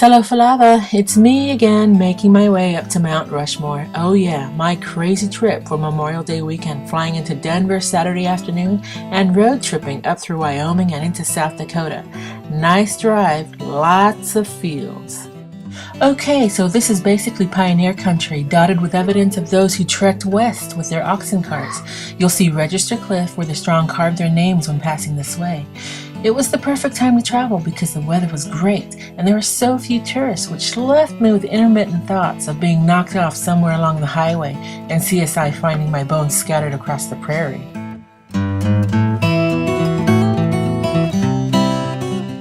Hello, Falava. It's me again, making my way up to Mount Rushmore. Oh yeah, my crazy trip for Memorial Day weekend, flying into Denver Saturday afternoon and road tripping up through Wyoming and into South Dakota. Nice drive, lots of fields. Okay, so this is basically pioneer country, dotted with evidence of those who trekked west with their oxen carts. You'll see Register Cliff where the strong carved their names when passing this way. It was the perfect time to travel because the weather was great and there were so few tourists, which left me with intermittent thoughts of being knocked off somewhere along the highway and CSI finding my bones scattered across the prairie.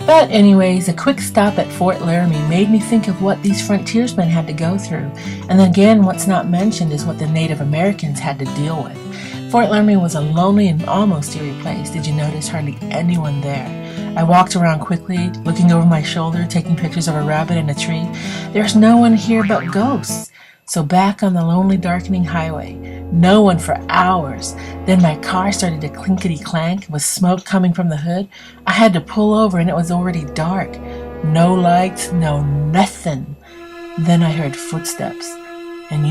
But anyways, a quick stop at Fort Laramie made me think of what these frontiersmen had to go through. And again, what's not mentioned is what the Native Americans had to deal with. Fort Laramie was a lonely and almost eerie place. Did you notice hardly anyone there? I walked around quickly, looking over my shoulder, taking pictures of a rabbit in a tree. There's no one here but ghosts. So back on the lonely, darkening highway. No one for hours. Then my car started to clinkety-clank with smoke coming from the hood. I had to pull over and it was already dark. No lights, no nothing. Then I heard footsteps. And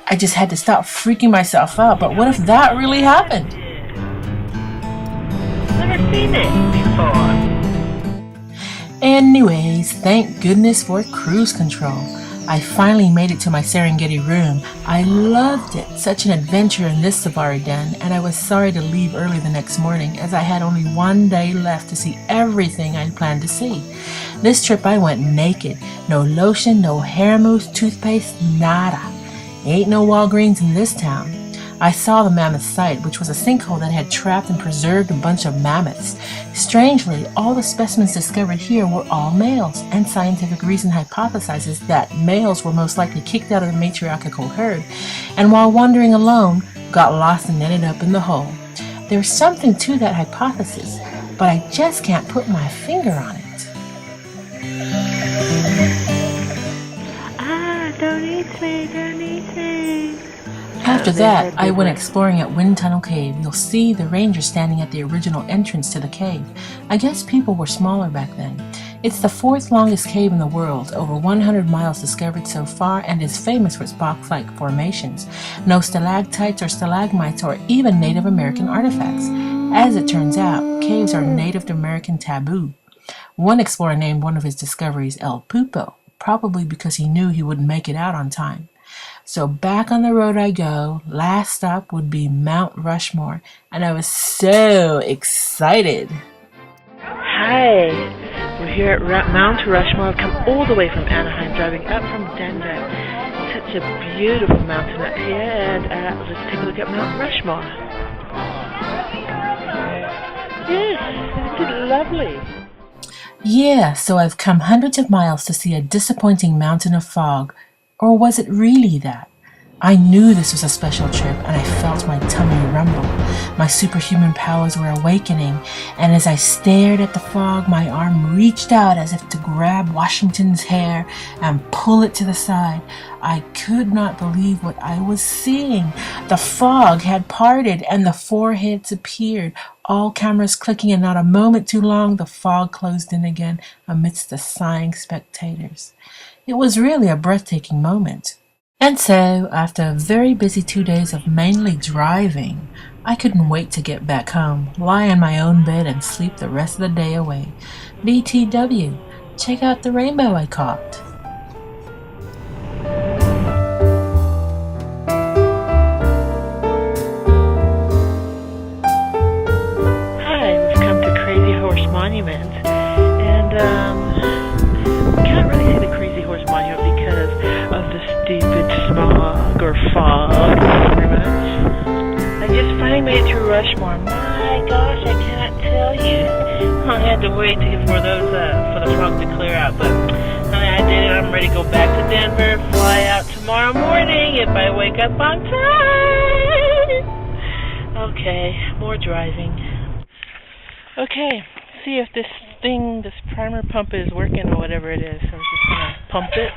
I just had to stop freaking myself out. But what if that really happened? Never seen it before. Anyways, thank goodness for cruise control. I finally made it to my Serengeti room. I loved it. Such an adventure in this safari den, and I was sorry to leave early the next morning as I had only one day left to see everything I'd planned to see. This trip I went naked. No lotion, no hair mousse, toothpaste, nada. Ain't no Walgreens in this town. I saw the mammoth site, which was a sinkhole that had trapped and preserved a bunch of mammoths. Strangely, all the specimens discovered here were all males, and scientific reason hypothesizes that males were most likely kicked out of the matriarchal herd, and while wandering alone, got lost and ended up in the hole. There's something to that hypothesis, but I just can't put my finger on it. Don't eat me, don't eat me. After that, I went exploring at Wind Tunnel Cave. You'll see the ranger standing at the original entrance to the cave. I guess people were smaller back then. It's the fourth longest cave in the world, over 100 miles discovered so far, and is famous for its box-like formations. No stalactites or stalagmites or even Native American artifacts. As it turns out, caves are Native American taboo. One explorer named one of his discoveries El Pupo, probably because he knew he wouldn't make it out on time. So back on the road I go. Last stop would be Mount Rushmore, and I was so excited. Hi, we're here at Mount Rushmore. I've come all the way from Anaheim, driving up from Denver. Such a beautiful mountain up here, and let's take a look at Mount Rushmore. Yes, it's lovely. Yeah, so I've come hundreds of miles to see a disappointing mountain of fog. Or was it really that? I knew this was a special trip, and I felt my tummy rumble. My superhuman powers were awakening, and as I stared at the fog, my arm reached out as if to grab Washington's hair and pull it to the side. I could not believe what I was seeing. The fog had parted, and the four heads appeared, all cameras clicking, and not a moment too long, the fog closed in again amidst the sighing spectators. It was really a breathtaking moment. And so, after a very busy 2 days of mainly driving, I couldn't wait to get back home, lie in my own bed, and sleep the rest of the day away. BTW, check out the rainbow I caught. Hi, we've come to Crazy Horse Monument, and we can't really see the Crazy Horse Monument because of the stupid smog or fog, pretty much. I just finally made it through Rushmore. My gosh, I cannot tell you. I had to wait for the fog to clear out, but I did it. I'm ready to go back to Denver, fly out tomorrow morning if I wake up on time. Okay, more driving. Okay, see if this primer pump is working or whatever it is. So I'm just gonna pump it.